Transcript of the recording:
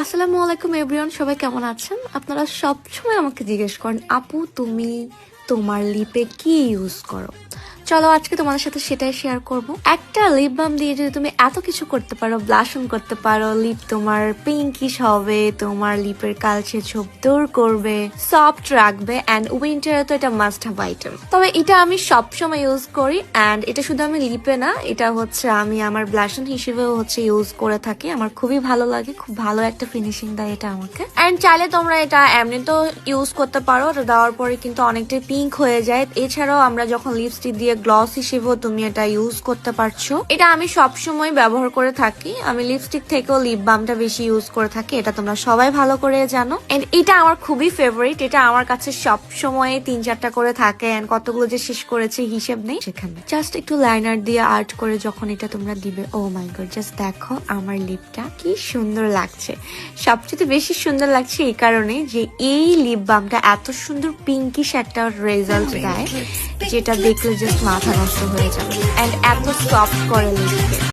আসসালামু আলাইকুম এভরিওয়ান, সবাই কেমন আছেন? আপনারা সব সময় আমাকে জিজ্ঞেস করেন, আপু তুমি তোমার লিপে কি ইউজ করো? চলো আজকে তোমাদের সাথে সেটাই শেয়ার করব। একটা লিপ বাম দিয়ে যদি তুমি এত কিছু করতে পারো, ব্লাশন করতে পারো, লিপ তোমার পিঙ্কিশ হবে, তোমার লিপের কালচে ছোপ দূর করবে, সফট রাখবে, অ্যান্ড উইন্টারে তো এটা মাস্ট হ্যাভ আইটেম। তবে এটা আমি সবসময় ইউজ করি, অ্যান্ড এটা শুধু আমি লিপে না, এটা হচ্ছে আমি আমার ব্লাশন হিসেবেও ইউজ করে থাকি। আমার খুবই ভালো লাগে, খুব ভালো একটা ফিনিশিং দেয় এটা আমাকে। অ্যান্ড চাইলে তোমরা এটা এমনিতেও ইউজ করতে পারো, এটা দেওয়ার পরে কিন্তু অনেকটাই পিঙ্ক হয়ে যায়। এছাড়াও আমরা যখন লিপস্টিক দিয়ে গ্লস হিসেবেও তুমি এটা ইউজ করতে পারছো। এটা আমি সব সময় ব্যবহার করে থাকি। আমি লিপস্টিক থেকেও লিপ বামটা বেশি ইউজ করে থাকি, এটা তোমরা সবাই ভালো করে জানো। এন্ড এটা আমার খুবই ফেভারিট, এটা আমার কাছে সব সময় 3-4টা করে থাকে। এন্ড কতগুলো যে শেষ করেছে হিসেব নেই সেখানে। জাস্ট একটু লাইনার দিয়ে আর্ট করে যখন এটা তোমরা দিবে, ও মাই গড, জাস্ট দেখো আমার লিপটা কি সুন্দর লাগছে। সবচেয়ে বেশি সুন্দর লাগছে এই কারণে যে এই লিপ বামটা এত সুন্দর পিঙ্কিশ একটা রেজাল্ট দেয়, যেটা দেখলে জাস্ট মাথা নষ্ট হয়ে যাবে। এন্ড এত সফট করে লিপকে।